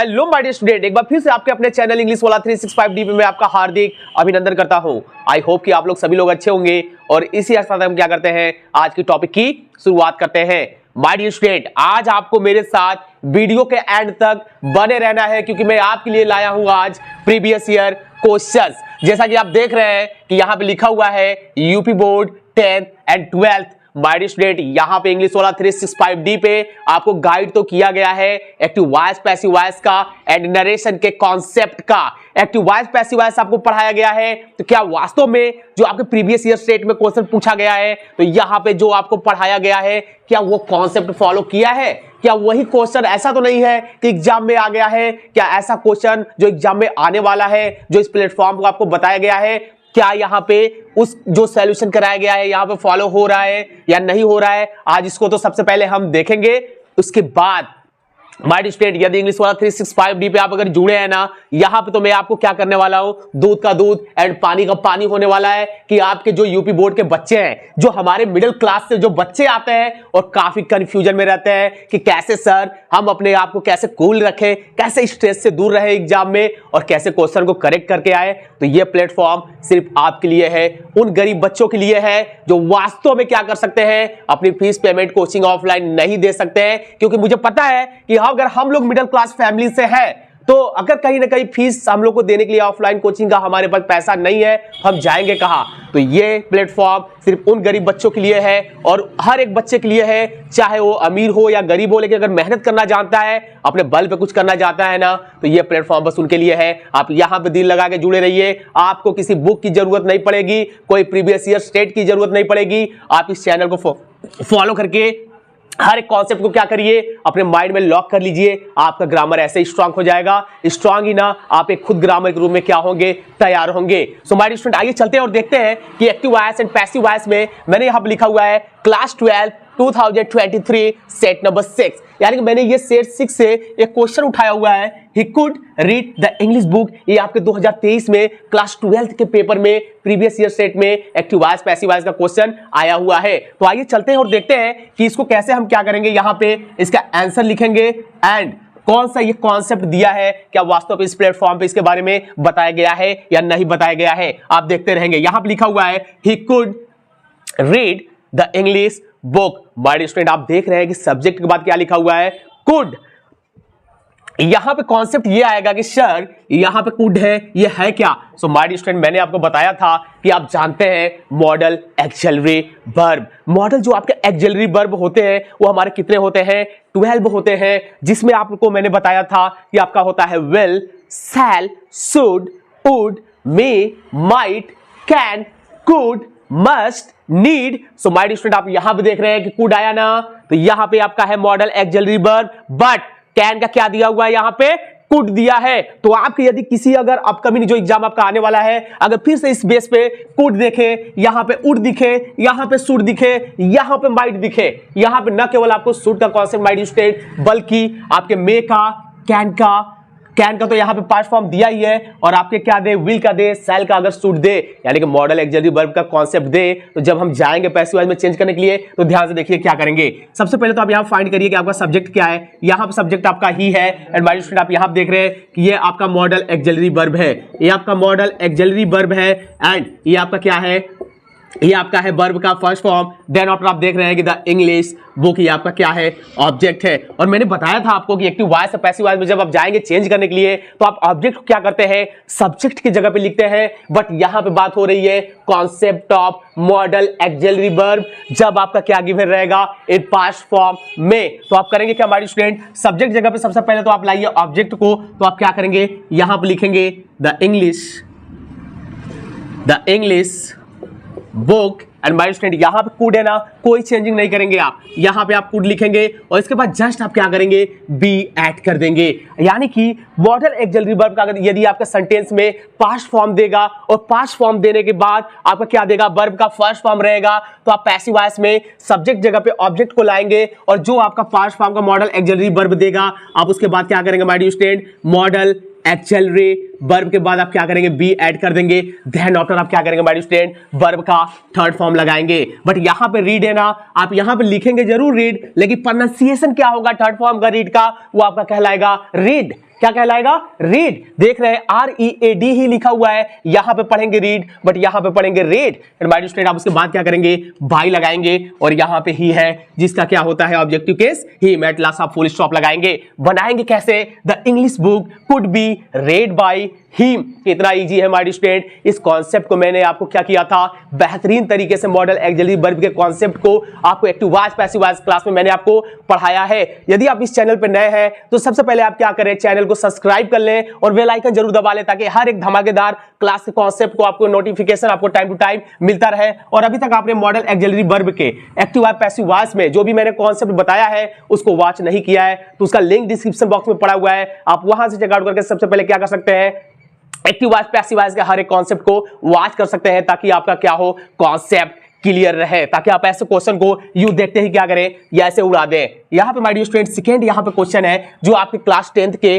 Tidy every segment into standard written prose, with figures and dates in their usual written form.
Hello my dear student, एक बार फिर से आपके अपने चैनल इंग्लिश वाला 365 DP में आपका हार्दिक अभिनंदन करता हूं। आई होप कि आप लोग सभी लोग अच्छे होंगे और इसी के साथ हम क्या करते हैं, आज की टॉपिक की शुरुआत करते हैं। माय डियर स्टूडेंट, आज आपको मेरे साथ वीडियो के एंड तक बने रहना है क्योंकि मैं आपके लिए लाया हूं आज प्रीवियस ईयर क्वेश्चंस। जैसा कि आप देख रहे हैं कि यहाँ पे लिखा हुआ है UP board 10th and 12th। My dear student, यहाँ पे इंग्लिश वाला 365D पे आपको गाइड तो किया गया है एक्टिव वॉइस पैसिव वॉइस का एंड नरेशन के कॉन्सेप्ट का। एक्टिव वॉइस पैसिव वॉइस आपको पढ़ाया गया है, तो क्या वास्तव में जो आपके प्रीवियस ईयर स्टेट में क्वेश्चन पूछा गया है, तो यहाँ पे जो आपको पढ़ाया गया है क्या वो कॉन्सेप्ट फॉलो किया है? क्या वही क्वेश्चन ऐसा तो नहीं है कि एग्जाम में आ गया है? क्या ऐसा क्वेश्चन जो एग्जाम में आने वाला है, जो इस प्लेटफॉर्म को आपको बताया गया है, क्या यहाँ पे उस जो सॉल्यूशन कराया गया है यहाँ पे फॉलो हो रहा है या नहीं हो रहा है? आज इसको तो सबसे पहले हम देखेंगे। उसके बाद माय डियर स्टूडेंट, यदि इंग्लिश वाला 365D पे आप अगर जुड़े हैं ना, यहाँ पे तो मैं आपको क्या करने वाला हूँ, दूध का दूध एंड पानी का पानी होने वाला है कि आपके जो यूपी बोर्ड के बच्चे हैं, जो हमारे मिडिल क्लास से जो बच्चे आते हैं और काफी कंफ्यूजन में रहते हैं कि कैसे सर हम अपने आप को कैसे कूल रखें, कैसे स्ट्रेस से दूर रहे एग्जाम में और कैसे क्वेश्चन को करेक्ट करके आए, तो ये प्लेटफॉर्म सिर्फ आपके लिए है, उन गरीब बच्चों के लिए है जो वास्तव में क्या कर सकते हैं, अपनी फीस पेमेंट कोचिंग ऑफलाइन नहीं दे सकते हैं। क्योंकि मुझे पता है कि अगर हम लोग मिडिल क्लास फैमिली से हैं, तो अगर कहीं ना कहीं फीस हम लोग को देने के लिए ऑफलाइन कोचिंग का हमारे पास पैसा नहीं है, हम जाएंगे कहां? तो ये प्लेटफॉर्म सिर्फ उन गरीब बच्चों के लिए है और हर एक बच्चे के लिए है, चाहे वो अमीर हो या गरीब हो, लेकिन अगर मेहनत करना जानता है, अपने बल पे कुछ करना चाहता है ना, तो ये प्लेटफॉर्म बस उनके लिए है। आप यहां पे दिल लगा के जुड़े रहिए, आपको किसी बुक की जरूरत नहीं पड़ेगी, कोई प्रीवियस ईयर स्टेट की जरूरत नहीं पड़ेगी। आप इस चैनल को फॉलो करके हर एक कॉन्सेप्ट को क्या करिए, अपने माइंड में लॉक कर लीजिए। आपका ग्रामर ऐसे ही स्ट्रांग हो जाएगा, स्ट्रांग ही ना, आप एक खुद ग्रामर के रूप में क्या होंगे, तैयार होंगे। सो माय डियर स्टूडेंट, आइए चलते हैं और देखते हैं कि active voice and passive voice में मैंने यहां पर लिखा हुआ है क्लास 12 2023 सेट नंबर 6, यानी कि मैंने ये सेट 6 से एक क्वेश्चन उठाया हुआ है, he could read the English book. ये आपके 2023 में क्लास 12 के पेपर में प्रीवियस ईयर सेट में एक्टिव वॉइस पैसिव वॉइस का क्वेश्चन आया हुआ है। तो आइए चलते हैं और देखते हैं कि इसको कैसे हम क्या करेंगे, यहाँ पे इसका आंसर लिखेंगे एंड कौन सा ये कॉन्सेप्ट दिया है, क्या वास्तव में इस प्लेटफॉर्म पे इसके बारे में बताया गया है या नहीं बताया गया है, आप देखते रहेंगे। यहां पे लिखा हुआ है he could read the English book. My dear student, आप देख रहे हैं कि सब्जेक्ट के बाद क्या लिखा हुआ है, कुड। यहां पे कॉन्सेप्ट ये आएगा कि सर यहां पे कुड है, ये है क्या? सो माय डियर स्टूडेंट, मैंने आपको बताया था कि आप जानते हैं मॉडल एक्सिलरी वर्ब। मॉडल जो आपके एक्सिलरी वर्ब होते हैं वो हमारे कितने होते हैं, 12 होते हैं, जिसमें आपको मैंने बताया था कि आपका होता है will, shall, should, would, may, might, can, could, must, need. So my dear student, आप यहां पे देख रहे हैं कि कुड आया ना, तो यहां पे आपका है model auxiliary verb, but can का क्या दिया हुआ है, यहां पे कुड दिया है। तो आपके यदि किसी अगर अपकमिंग जो एग्जाम आपका आने वाला है, अगर फिर से इस बेस पे कुड देखे, यहां पे उड दिखे, यहां पे शुड दिखे, यहां पे माइट दिखे, यहां पे न केवल आपको शुड का कॉन्सेप्ट माय डियर स्टूडेंट, बल्कि आपके मे का, कैन का तो यहां पे पास्ट फॉर्म दिया ही है, और आपके क्या दे, विल का दे, शैल का अगर शुड दे, यानी कि मॉडल एक्सिलरी वर्ब का कॉन्सेप्ट दे। तो जब हम जाएंगे पैसिव वॉइस में चेंज करने के लिए, तो ध्यान से देखिए क्या करेंगे। सबसे पहले तो आप यहां फाइंड करिए कि आपका सब्जेक्ट क्या है। यहां पे सब्जेक्ट आपका ही है एंड माय डियर स्टूडेंट, आप यहां देख रहे हैं कि ये आपका मॉडल एक्सिलरी वर्ब है, ये आपका मॉडल एक्सिलरी वर्ब है एंड ये आपका क्या है, ये आपका है वर्ब का फर्स्ट फॉर्म। देन आफ्टर आप देख रहे हैं कि द इंग्लिश बुक, ये आपका क्या है, ऑब्जेक्ट है। और मैंने बताया था आपको कि एक्टिव वॉइस और पैसिव वॉइस में जब आप जाएंगे चेंज करने के लिए, तो आप ऑब्जेक्ट को क्या करते हैं, सब्जेक्ट की जगह पे लिखते हैं। बट यहां पे बात हो रही है concept of model auxiliary verb, जब आपका क्या गिवन रहेगा, इन पास्ट फॉर्म में। तो आप करेंगे क्या माय स्टूडेंट, सब्जेक्ट जगह पे सबसे पहले तो आप लाइए ऑब्जेक्ट को, तो आप क्या करेंगे, यहां पे लिखेंगे the English book and my student, यहां पे कुड है ना, कोई चेंजिंग नहीं करेंगे आप, यहां पे आप कुड लिखेंगे और इसके बाद जस्ट आप क्या करेंगे, बी ऐड कर देंगे। यानी कि मॉडल एक्सिलरी वर्ब का यदि आपका सेंटेंस में पास्ट फॉर्म देगा और पास्ट फॉर्म देने के बाद आपका क्या देगा, वर्ब का फर्स्ट फॉर्म रहेगा, तो आप पैसिव वॉइस में सब्जेक्ट जगह पे ऑब्जेक्ट को लाएंगे और जो आपका पास्ट फॉर्म का मॉडल एक्सिलरी वर्ब देगा, आप उसके बाद क्या करेंगे my dear student, modal auxiliary verb के बाद आप क्या करेंगे, बी ऐड कर देंगे। देन आफ्टर आप क्या करेंगे माय डियर स्टूडेंट, वर्ब का थर्ड फॉर्म लगाएंगे। बट यहां पे रीड है ना, आप यहां पे लिखेंगे जरूर रीड, लेकिन प्रोनाउंसिएशन क्या होगा थर्ड फॉर्म का रीड का, वो आपका कहलाएगा रीड। क्या कहलाएगा? रीड। देख रहे हैं READ ही लिखा हुआ है, यहां पे पढ़ेंगे रीड, बट यहां पे पढ़ेंगे read. And my dear student, आप उसके बाद क्या करेंगे? बाय लगाएंगे, और यहां पे ही है जिसका क्या होता है objective case, he. At last आप फुल स्टॉप लगाएंगे। बनाएंगे कैसे? The English book could be red by him. कितना इजी है माय डियर स्टूडेंट। इस कॉन्सेप्ट को मैंने आपको क्या किया था, बेहतरीन तरीके से मॉडल ऑक्सिलरी वर्ब के कॉन्सेप्ट को आपको active voice passive voice class में मैंने आपको पढ़ाया है। यदि आप इस चैनल पर नए हैं तो सबसे पहले आप क्या करें, चैनल को सब्सक्राइब कर लें और बेल आइकन जरूर दबा लें, ताकि हर एक धमाकेदार क्लास के कॉन्सेप्ट को आपको नोटिफिकेशन आपको टाइम टू टाइम मिलता रहे। और अभी तक आपने मॉडल ऑक्सिलरी वर्ब के एक्टिव वॉइस पैसिव वॉइस में जो भी मैंने कॉन्सेप्ट बताया है उसको वॉच नहीं किया है तो उसका लिंक डिस्क्रिप्शन बॉक्स में पड़ा हुआ है, आप वहां से चेकआउट करके सबसे पहले क्या कर सकते हैं, एक्टिव वॉइस पैसिव वॉइस के हर एक कॉन्सेप्ट को वॉच कर सकते हैं, ताकि आपका क्या हो, कॉन्सेप्ट क्लियर रहे, ताकि आप ऐसे क्वेश्चन को यू देखते ही क्या करें, या ऐसे उड़ा दें। यहां पे माय डियर स्टूडेंट सेकंड यहां पे क्वेश्चन है जो आपके क्लास 10th के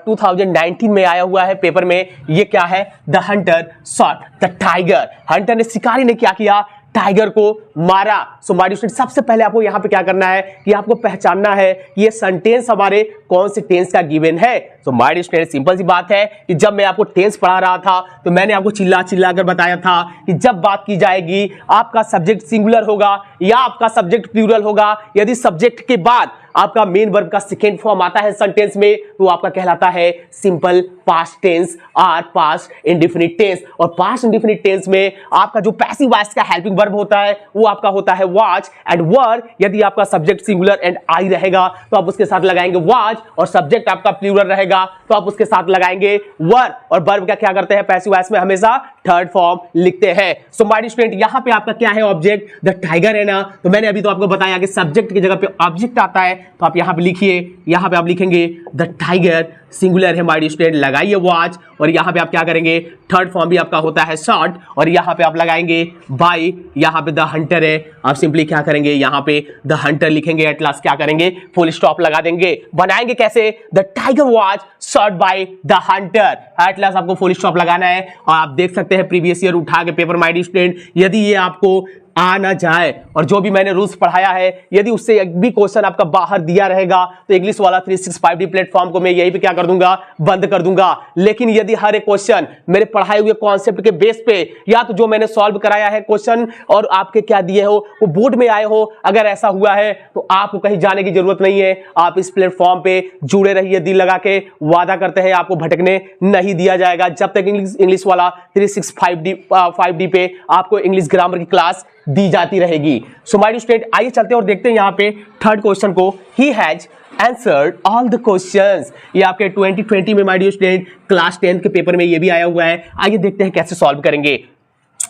2019 में आया हुआ है पेपर में। ये क्या है? The Hunter shot the tiger. Hunter ने, शिकारी ने क्या किया? टाइगर को मारा। सो माय डियर स्टूडेंट, सबसे पहले आपको यहां पे क्या करना है कि आपको पहचानना है ये सेंटेंस हमारे कौन से टेंस का गिवन है। So my dear student, simple सी बात है कि जब मैं आपको टेंस पढ़ा रहा था तो मैंने आपको चिल्ला चिल्ला कर बताया था कि जब बात की जाएगी आपका सब्जेक्ट सिंगुलर होगा या आपका सब्जेक्ट प्लूरल होगा, यदि सब्जेक्ट के बाद आपका मेन वर्ब का सेकेंड फॉर्म आता है सेंटेंस में तो आपका कहलाता है सिंपल पास्ट टेंस और पास्ट इंडेफिनिट टेंस। और पास्ट इंडेफिनिट टेंस में आपका जो पैसिव वॉइस का हेल्पिंग वर्ब होता है वो आपका होता है वॉच एंड वर। यदि आपका सब्जेक्ट सिंगुलर एंड आई रहेगा तो आप उसके साथ लगाएंगे वॉच, और सब्जेक्ट आपका प्लूरल रहेगा तो आप उसके साथ लगाएंगे वर। और वर्ब का क्या करते हैं पैसिव वॉइस में? हमेशा थर्ड फॉर्म लिखते हैं। सो माय डियर स्टूडेंट, यहां पे आपका क्या है ऑब्जेक्ट? द टाइगर है ना। तो मैंने अभी तो आपको बताया कि सब्जेक्ट की जगह पे ऑब्जेक्ट आता है, तो आप यहां पे लिखिए, यहां पे आप लिखेंगे द टाइगर, सिंगुलर है माय डियर स्टूडेंट, लगाइए वॉच, और यहां पे आप क्या करेंगे, थर्ड फॉर्म भी आपका होता है शॉट, और यहां पे आप लगाएंगे बाय। यहां पे द हंटर है, आप सिंपली क्या करेंगे, यहां पे द हंटर लिखेंगे, एट लास्ट क्या करेंगे, फुल स्टॉप लगा देंगे। बनाएंगे कैसे? The tiger watch shot by the Hunter, at last आपको फुल स्टॉप लगाना है। और आप देख सकते हैं प्रीवियस ईयर उठा के पेपर माय डियर स्टूडेंट, यदि ये आपको आ ना जाए और जो भी मैंने रूल्स पढ़ाया है यदि उससे एक भी क्वेश्चन आपका बाहर दिया रहेगा तो इंग्लिश वाला 365D प्लेटफॉर्म को मैं यहीं पे क्या कर दूंगा, बंद कर दूंगा। लेकिन यदि हर एक क्वेश्चन मेरे पढ़ाए हुए कॉन्सेप्ट के बेस पे या तो जो मैंने सॉल्व कराया है क्वेश्चन और आपके क्या दिए हो वो बोर्ड में आए हो, अगर ऐसा हुआ है तो आपको कहीं जाने की जरूरत नहीं है, आप इस प्लेटफॉर्म पे जुड़े रहिए दिल लगा के। वादा करते हैं आपको भटकने नहीं दिया जाएगा जब तक इंग्लिश वाला 365D पे आपको इंग्लिश ग्रामर की क्लास दी जाती रहेगी। सो माय डियर स्टूडेंट, आइए चलते हैं और देखते हैं यहाँ पे थर्ड क्वेश्चन को। He has answered all the questions. ये आपके 2020 में my dear student class 10th के पेपर में ये भी आया हुआ है। आइए देखते हैं कैसे सॉल्व करेंगे।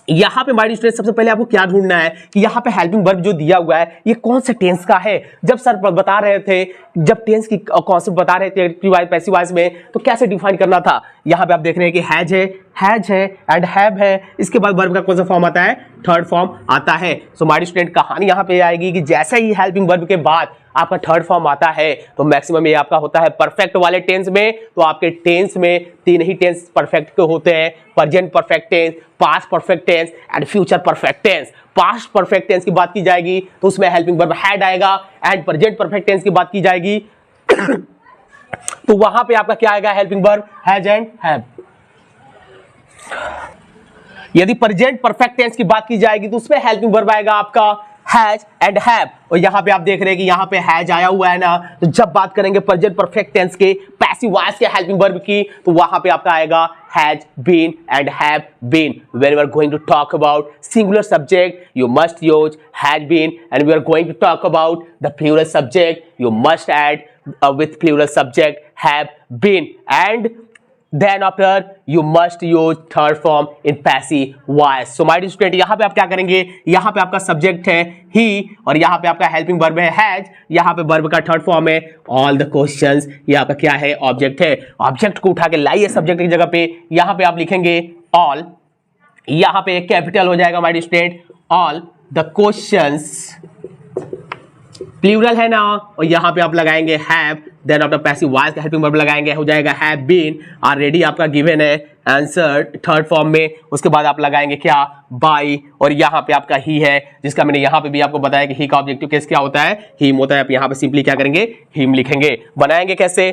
यहां पे माय डियर स्टूडेंट सबसे पहले आपको क्या ढूंढना है कि यहां पे हेल्पिंग वर्ब जो दिया हुआ है ये कौन से टेंस का है। जब सर बता रहे थे, जब टेंस की कॉन्सेप्ट बता रहे थे एक्टिव वॉइस पैसिव वॉइस में, तो कैसे डिफाइन करना था। यहां पे आप देख रहे हैं कि हैज है एंड हैव है, इसके बाद वर्ब का कौन सा फॉर्म आता है, थर्ड फॉर्म आता है। सो माय डियर स्टूडेंट कहानी यहां पे आएगी कि जैसे ही हेल्पिंग वर्ब के बाद आपका थर्ड फॉर्म आता है तो मैक्सिमम ये आपका होता है परफेक्ट वाले टेंस में। तो आपके टेंस में तीन ही टेंस परफेक्ट के होते हैं, present perfect tense, past perfect tense and future perfect tense. Past perfect tense की बात की जाएगी तो उसमें हेल्पिंग वर्ब हैड आएगा, एंड प्रेजेंट परफेक्ट टेंस की बात की जाएगी तो वहां पे आपका क्या आएगा, helping verb has and have. यदि प्रेजेंट परफेक्ट टेंस की बात की जाएगी तो उसमें हेल्पिंग वर्ब आएगा आपका हैज एंड हैव। और यहां पे आप देख रहे हैं कि यहां पे हैज आया हुआ है ना, तो जब बात करेंगे प्रेजेंट परफेक्ट टेंस के पैसिव वॉइस के हेल्पिंग वर्ब की तो वहां पे आपका आएगा has been and have been. When we are going to talk about singular subject you must use has been, and we are going to talk about the plural subject you must add with plural subject have been, and then after you must use third form in passive voice. So my dear student, यहाँ पे आप क्या करेंगे, यहाँ पे आपका subject है he और यहाँ पे आपका हेल्पिंग वर्ब है हैज, यहाँ पे वर्ब का थर्ड फॉर्म है ऑल द क्वेश्चंस, ये आपका क्या है, ऑब्जेक्ट है। ऑब्जेक्ट को उठा के लाइए सब्जेक्ट की जगह पे, यहाँ पे आप लिखेंगे ऑल, यहाँ पे कैपिटल हो जाएगा my dear student, all the questions, plural है ना, और यहां पे आप लगाएंगे हैव, देन आपका पैसिव वॉइस का हेल्पिंग वर्ब लगाएंगे, हो जाएगा हैव बीन, ऑलरेडी आपका गिवन है आंसर थर्ड फॉर्म में। उसके बाद आप लगाएंगे क्या, बाय, और यहां पे आपका ही है जिसका मैंने यहां पे भी आपको बताया कि ही का ऑब्जेक्टिव केस क्या होता है, हिम होता है। आप यहां पे सिंपली क्या करेंगे, हिम लिखेंगे। बनाएंगे कैसे,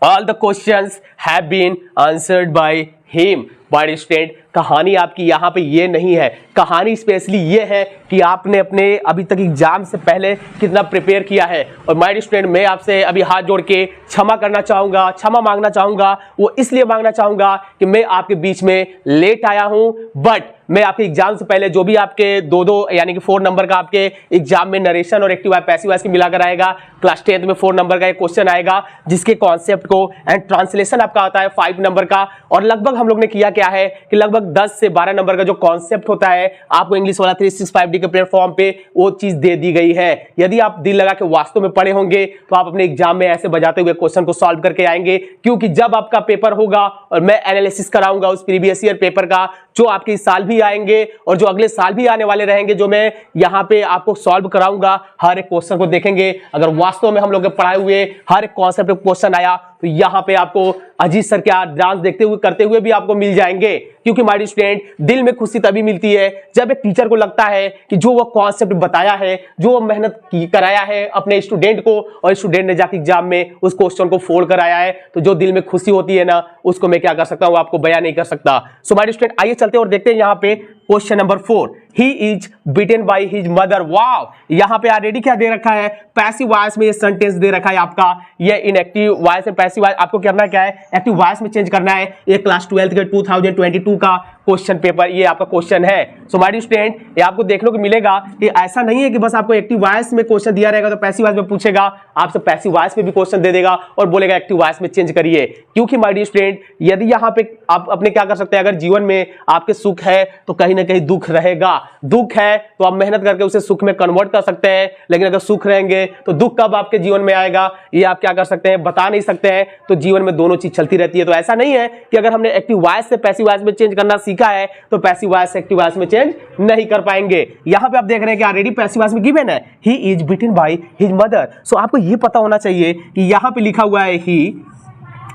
All the questions have been answered by him. My student, कहानी आपकी यहाँ पे ये नहीं है, कहानी स्पेशली ये है कि आपने अपने अभी तक एग्जाम से पहले कितना प्रिपेयर किया है। और माय स्टूडेंट, मैं आपसे अभी हाथ जोड़ के क्षमा करना चाहूँगा, क्षमा मांगना चाहूँगा। वो इसलिए मांगना चाहूँगा कि मैं आपके बीच में लेट आया हूँ, बट मैं आपके एग्जाम से पहले जो भी आपके दो यानी कि 4 नंबर का आपके एग्जाम में नरेशन और एक्टिव वॉइस पैसिव वॉइस की मिलाकर आएगा। क्लास 10th में 4 नंबर का एक क्वेश्चन आएगा जिसके कॉन्सेप्ट को एंड ट्रांसलेशन आपका आता है 5 नंबर का। और लगभग हम लोग ने किया क्या है कि लगभग 10 से 12 नंबर का जो कॉन्सेप्ट होता है आपको इंग्लिश वाला 365D के प्लेटफॉर्म पे वो चीज दे दी गई है। यदि आप दिल लगा के वास्तव में पढ़े होंगे तो आप अपने एग्जाम में ऐसे बजाते हुए क्वेश्चन को सॉल्व करके आएंगे, क्योंकि जब आपका पेपर होगा और मैं एनालिसिस कराऊंगा उस प्रीवियस ईयर पेपर का, जो आपके इस साल भी आएंगे और जो अगले साल भी आने वाले रहेंगे, जो मैं यहाँ पे आपको सॉल्व कराऊंगा, हर एक क्वेश्चन को देखेंगे। अगर वास्तव में हम लोग के पढ़ाए हुए हर एक कॉन्सेप्ट क्वेश्चन आया तो यहाँ पे आपको अजीत सर क्या डांस देखते हुए करते हुए भी आपको मिल जाएंगे। क्योंकि माय स्टूडेंट, दिल में खुशी तभी मिलती है जब एक टीचर को लगता है कि जो वो कॉन्सेप्ट बताया है, जो वो मेहनत कराया है अपने स्टूडेंट को, और स्टूडेंट ने जाके एग्जाम में उस क्वेश्चन को फोल्ड कराया है, तो जो दिल में खुशी होती है ना, उसको मैं क्या कर सकता हूँ, आपको बयान नहीं कर सकता। सो माय स्टूडेंट, आइए चलते और देखते हैं यहाँ पे question number 4। He is beaten by his mother. Wow, यहाँ पे ऑलरेडी क्या दे रखा है, पैसिव वॉइस में ये सेंटेंस दे रखा है आपका। ये इनएक्टिव वॉइस में पैसिव वॉइस आपको करना क्या है, एक्टिव वॉइस में चेंज करना है। ये क्लास 12th के 2022 का क्वेश्चन पेपर, ये आपका क्वेश्चन है। सो माय स्टूडेंट, ये आपको देखने को मिलेगा कि ऐसा नहीं है कि बस आपको एक्टिव वॉइस में क्वेश्चन दिया रहेगा तो पैसिव वॉइस में पूछेगा, आपसे पैसिव वॉइस में भी क्वेश्चन दे देगा और बोलेगा एक्टिव वॉइस में चेंज करिए। क्योंकि माय स्टूडेंट, यदि यहाँ पे आप अपने क्या कर सकते हैं, अगर जीवन में आपके सुख है तो कहीं ना कहीं दुख रहेगा। दुख है तो आप मेहनत करके उसे सुख में कन्वर्ट कर सकते हैं, लेकिन अगर सुख रहेंगे तो दुख कब आपके जीवन में आएगा ये आप क्या कर सकते हैं, बता नहीं सकते हैं। तो जीवन में दोनों चीज चलती रहती है। तो ऐसा नहीं है कि अगर हमने एक्टिव वॉइस से पैसिव वॉइस में चेंज करना सीखा है तो पैसिव वॉइस से एक्टिव वॉइस में चेंज नहीं कर पाएंगे। यहां पे आप देख रहे हैं कि ऑलरेडी पैसिव वॉइस में गिवन है he is beaten by his mother. So आपको ये पता होना चाहिए कि यहां पे लिखा हुआ है ही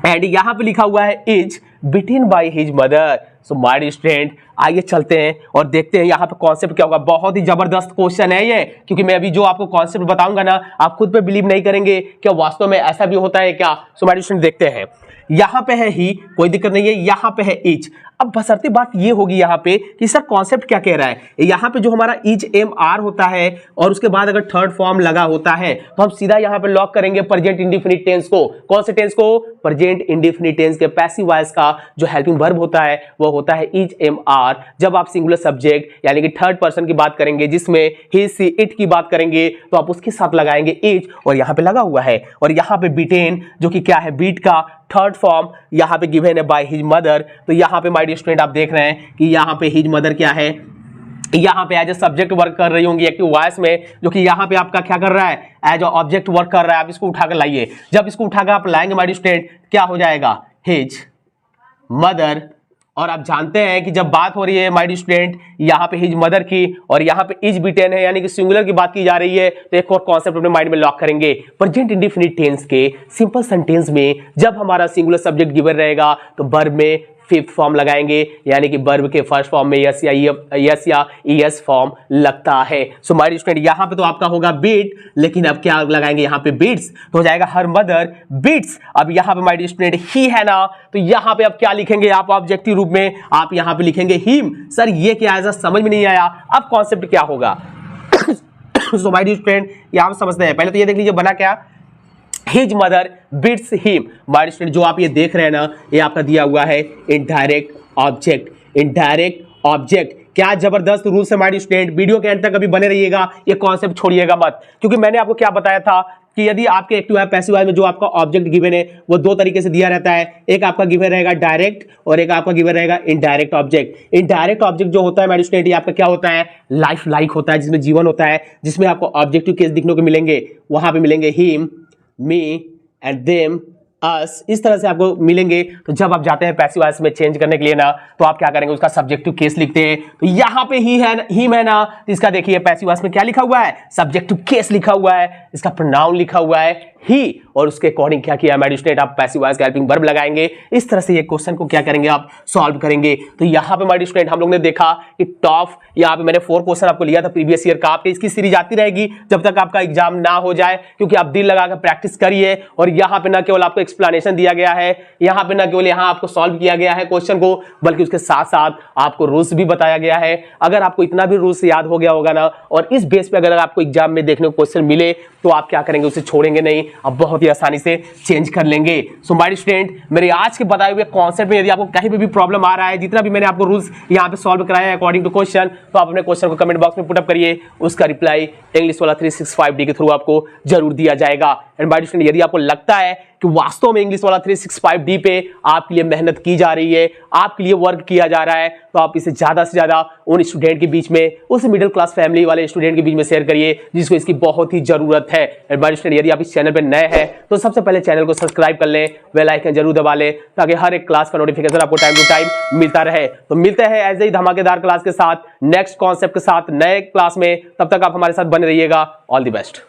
एंड यहां पे लिखा हुआ है is beaten by his mother. So my student, आइए चलते हैं और देखते हैं यहाँ पे कॉन्सेप्ट क्या होगा। बहुत ही जबरदस्त क्वेश्चन है ये, क्योंकि मैं अभी जो आपको कॉन्सेप्ट बताऊंगा ना, आप खुद पे बिलीव नहीं करेंगे क्या वास्तव में ऐसा भी होता है क्या। सो माय स्टूडेंट, देखते हैं। यहाँ पे है ही, कोई दिक्कत नहीं है। यहाँ पे है इज। अब बशर्ते बात ये होगी यहाँ पे कि सर कॉन्सेप्ट क्या कह रहा है। यहाँ पे जो हमारा इज MR होता है और उसके बाद अगर थर्ड फॉर्म लगा होता है तो हम सीधा यहाँ पे लॉक करेंगे प्रेजेंट इंडेफिनिट टेंस को। कौन से टेंस को, प्रेजेंट इंडेफिनिट टेंस के पैसिव वॉइस का जो हेल्पिंग वर्ब होता है वो होता है इज MR। जब आप सिंगुलर सब्जेक्ट यानी कि थर्ड पर्सन की बात करेंगे, जिसमें ही सी इट की बात करेंगे, तो आप उसके साथ लगाएंगे इज, और यहाँ पे लगा हुआ है। और यहाँ पे बीटेन जो कि क्या है, बीट का थर्ड फॉर्म यहाँ पे गिवन है बाय हिज मदर। तो यहाँ पे माय डियर स्टूडेंट आप देख रहे हैं कि यहाँ पे हिज मदर क्या है, यहाँ पे एज ए सब्जेक्ट वर्क कर रही होंगी एक्टिव वॉइस में, जो कि यहाँ पे आपका क्या कर रहा है, एज ऑब्जेक्ट वर्क कर रहा है। आप इसको उठाकर लाइए। जब इसको उठाकर आप लाएंगे माय डियर स्टूडेंट, क्या हो जाएगा, हिज मदर। और आप जानते हैं कि जब बात हो रही है माय डियर स्टूडेंट यहाँ पे हिज मदर की और यहाँ पे इज बीटेन है यानी कि सिंगुलर की बात की जा रही है, तो एक और कॉन्सेप्ट अपने माइंड में लॉक करेंगे। प्रेजेंट इंडेफिनिट टेंस के सिंपल सेंटेंस में जब हमारा सिंगुलर सब्जेक्ट गिवन रहेगा तो वर्ब में फिफ्थ फॉर्म लगाएंगे, यानी कि वर्ब के फर्स्ट फॉर्म में यस या ईएस फॉर्म लगता है। सो माय डियर स्टूडेंट, यहाँ पे तो आपका होगा बीट, लेकिन अब क्या लगाएंगे यहाँ पे बीट्स, तो हो जाएगा हर मदर बीट्स। अब यहाँ पे माय डियर स्टूडेंट ही है ना, तो यहाँ पे अब क्या लिखेंगे आप ऑब्जेक्टिव रूप में, आप यहाँ पे लिखेंगे हिम। सर ये क्या है, समझ में नहीं आया। अब कॉन्सेप्ट क्या होगा। सो माय डियर स्टूडेंट, यहाँ पे समझते हैं। पहले तो ये देख लीजिए बना क्या, his mother beats him. My student, जो आप ये देख रहे हैं ना, ये आपका दिया हुआ है इनडायरेक्ट ऑब्जेक्ट। इनडायरेक्ट ऑब्जेक्ट, क्या जबरदस्त रूल्स है माय स्टूडेंट। वीडियो के अंत तक अभी बने रहिएगा, ये कॉन्सेप्ट छोड़िएगा मत, क्योंकि मैंने आपको क्या बताया था कि यदि आपके एक्टिव है पैसिव वॉइस में जो आपका ऑब्जेक्ट गिवन है वो दो तरीके से दिया रहता है। एक आपका गिवन रहेगा डायरेक्ट और एक आपका गिवन रहेगा इनडायरेक्ट ऑब्जेक्ट। इनडायरेक्ट ऑब्जेक्ट जो होता है माय स्टूडेंट, ये आपका क्या होता है, लाइफ लाइक होता है, जिसमें जीवन होता है, जिसमें आपको ऑब्जेक्टिव केस दिखने को मिलेंगे। वहां पे मिलेंगे हिम, मी एंड देम, अस, इस तरह से आपको मिलेंगे। तो जब आप जाते हैं पैसिव वॉइस में चेंज करने के लिए ना, तो आप क्या करेंगे, उसका सब्जेक्टिव केस लिखते हैं। तो यहाँ पे ही है, हिम है ना, तो इसका देखिए पैसिव वॉइस में क्या लिखा हुआ है, सब्जेक्टिव केस लिखा हुआ है, इसका प्रोनाउन लिखा हुआ है ही, और उसके अकॉर्डिंग क्या किया माय डियर स्टूडेंट, आप पैसिव वॉइस का हेल्पिंग वर्ब लगाएंगे। इस तरह से ये क्वेश्चन को क्या करेंगे, आप सॉल्व करेंगे। तो यहाँ पे माय डियर स्टूडेंट हम लोग ने देखा कि टॉप, यहाँ पे मैंने 4 क्वेश्चन आपको लिया था प्रीवियस ईयर का। आपकी इसकी सीरीज आती रहेगी जब तक आपका एग्जाम ना हो जाए, क्योंकि आप दिल लगाकर प्रैक्टिस करिए। और यहाँ पे ना केवल आपको एक्सप्लेनेशन दिया गया है, यहाँ पे ना केवल यहाँ आपको सॉल्व किया गया है क्वेश्चन को, बल्कि उसके साथ साथ आपको रूल्स भी बताया गया है। अगर आपको इतना भी रूल्स याद हो गया होगा ना, और इस बेस पे अगर आपको एग्जाम में देखने को क्वेश्चन मिले, तो आप क्या करेंगे, उसे छोड़ेंगे नहीं, आप बहुत ही आसानी से चेंज कर लेंगे। सो माय डियर स्टूडेंट, मेरे आज के बताए हुए कॉन्सेप्ट में यदि आपको कहीं पे भी प्रॉब्लम आ रहा है, जितना भी मैंने आपको रूल्स यहाँ पे सॉल्व कराया है अकॉर्डिंग टू क्वेश्चन, तो आप अपने क्वेश्चन को कमेंट बॉक्स में पुट अप करिए, उसका रिप्लाई इंग्लिश वाला 365D के थ्रू आपको जरूर दिया जाएगा। एंड माय डियर स्टूडेंट, यदि आपको लगता है कि वास्तव में इंग्लिश वाला 365D पे आपके लिए मेहनत की जा रही है, आपके लिए वर्क किया जा रहा है, तो आप इसे ज्यादा से ज्यादा उन स्टूडेंट के बीच में, उस मिडिल क्लास फैमिली वाले स्टूडेंट के बीच में शेयर करिए जिसको इसकी बहुत ही जरूरत है। एंड माय डियर स्टूडेंट, यदि आप इस चैनल पर नए हैं तो सबसे पहले चैनल को सब्सक्राइब कर लें, बेल आइकन जरूर दबा लें, ताकि हर एक क्लास का नोटिफिकेशन आपको टाइम टू टाइम मिलता रहे। तो मिलते हैं ऐसे ही धमाकेदार क्लास के साथ, नेक्स्ट कॉन्सेप्ट के साथ नए क्लास में। तब तक आप हमारे साथ बने रहिएगा। All the best.